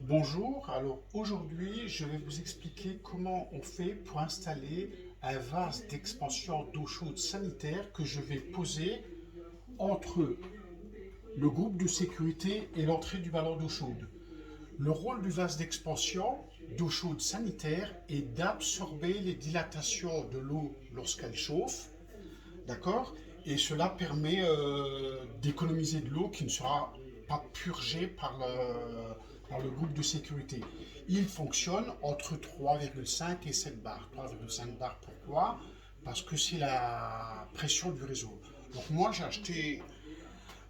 Bonjour, alors aujourd'hui je vais vous expliquer comment on fait pour installer un vase d'expansion d'eau chaude sanitaire que je vais poser entre le groupe de sécurité et l'entrée du ballon d'eau chaude. Le rôle du vase d'expansion d'eau chaude sanitaire est d'absorber les dilatations de l'eau lorsqu'elle chauffe, d'accord? Et cela permet d'économiser de l'eau qui ne sera pas purgée par le groupe de sécurité. Il fonctionne entre 3,5 et 7 bars. 3,5 bars, pourquoi? Parce que c'est la pression du réseau. Donc moi j'ai acheté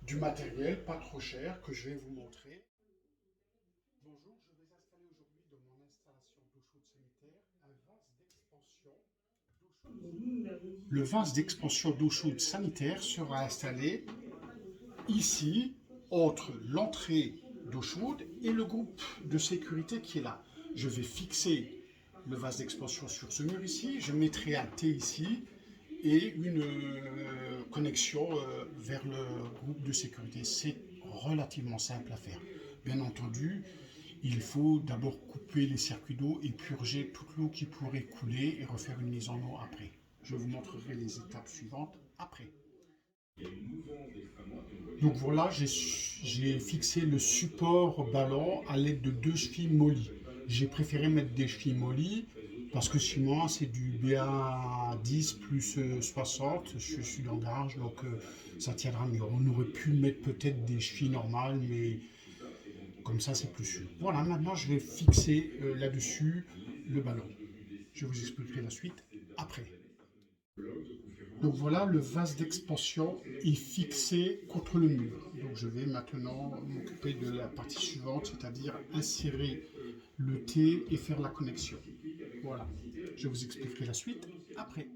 du matériel pas trop cher que je vais vous montrer. Bonjour, je vais installer aujourd'hui dans mon installation d'eau chaude sanitaire un vase d'expansion d'eau chaude. Le vase d'expansion d'eau chaude sanitaire sera installé ici, entre l'entrée d'eau chaude et le groupe de sécurité qui est là. Je vais fixer le vase d'expansion sur ce mur ici, je mettrai un T ici et une connexion vers le groupe de sécurité. C'est relativement simple à faire. Bien entendu, il faut d'abord couper les circuits d'eau et purger toute l'eau qui pourrait couler et refaire une mise en eau après. Je vous montrerai les étapes suivantes après. Donc voilà, j'ai fixé le support ballon à l'aide de deux chevilles mollies. J'ai préféré mettre des chevilles mollies parce que sinon c'est du BA10 plus 60. Je suis dans le garage donc ça tiendra mieux. On aurait pu mettre peut-être des chevilles normales, mais comme ça c'est plus sûr. Voilà, maintenant je vais fixer là-dessus le ballon. Je vous expliquerai la suite après. Donc voilà, le vase d'expansion est fixé contre le mur. Donc je vais maintenant m'occuper de la partie suivante, c'est-à-dire insérer le T et faire la connexion. Voilà, je vous expliquerai la suite après.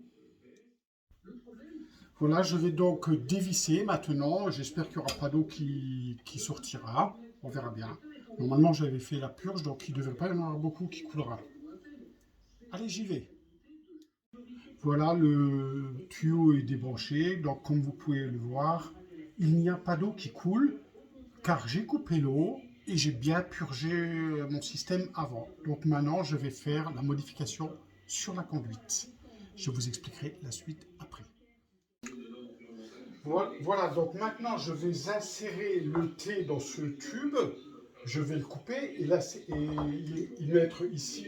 Voilà, je vais donc dévisser maintenant. J'espère qu'il n'y aura pas d'eau qui sortira. On verra bien. Normalement, j'avais fait la purge, donc il ne devrait pas y en avoir beaucoup qui coulera. Allez, j'y vais. Voilà, le tuyau est débranché, donc comme vous pouvez le voir, il n'y a pas d'eau qui coule, car j'ai coupé l'eau et j'ai bien purgé mon système avant. Donc maintenant, je vais faire la modification sur la conduite. Je vous expliquerai la suite après. Voilà, donc maintenant, je vais insérer le T dans ce tube. Je vais le couper et, là, y mettre ici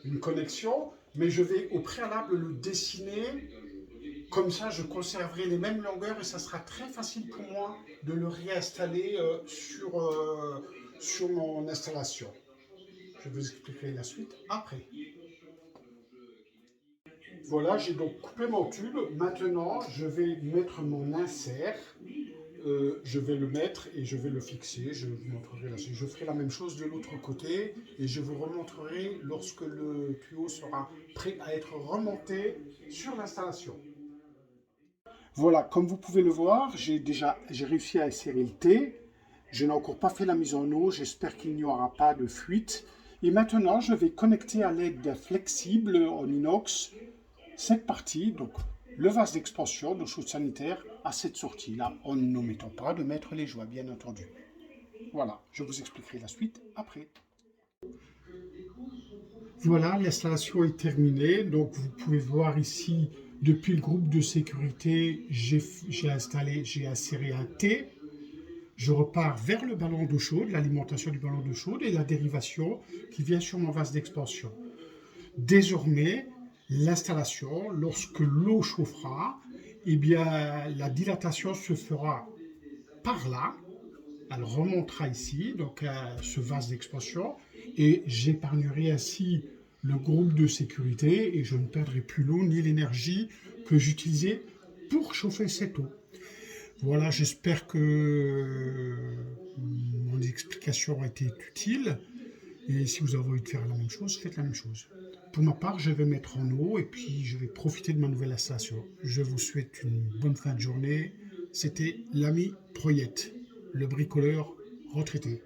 une connexion, mais je vais au préalable le dessiner. Comme ça, je conserverai les mêmes longueurs et ça sera très facile pour moi de le réinstaller sur mon installation. Je vous expliquerai la suite après. Voilà, j'ai donc coupé mon tube. Maintenant, je vais mettre mon insert. Je vais le mettre et je vais le fixer. Je vous montrerai la suite. Je ferai la même chose de l'autre côté et je vous remontrerai lorsque le tuyau sera prêt à être remonté sur l'installation. Voilà, comme vous pouvez le voir, j'ai réussi à insérer le T. Je n'ai encore pas fait la mise en eau, j'espère qu'il n'y aura pas de fuite. Et maintenant, je vais connecter à l'aide d'un flexible en inox cette partie, donc le vase d'expansion d'eau chaude sanitaire, à cette sortie-là, en n'omettant pas de mettre les joies, bien entendu. Voilà, je vous expliquerai la suite après. Voilà, l'installation est terminée. Donc, vous pouvez voir ici, depuis le groupe de sécurité, j'ai inséré un T. Je repars vers le ballon d'eau chaude, l'alimentation du ballon d'eau chaude et la dérivation qui vient sur mon vase d'expansion. Désormais, l'installation, lorsque l'eau chauffera, eh bien, la dilatation se fera par là. Elle remontera ici, donc à ce vase d'expansion, et j'épargnerai ainsi le groupe de sécurité et je ne perdrai plus l'eau ni l'énergie que j'utilisais pour chauffer cette eau. Voilà, j'espère que mon explication a été utile. Et si vous avez envie de faire la même chose, faites la même chose. Pour ma part, je vais mettre en eau et puis je vais profiter de ma nouvelle installation. Je vous souhaite une bonne fin de journée. C'était l'ami Proyette, le bricoleur retraité.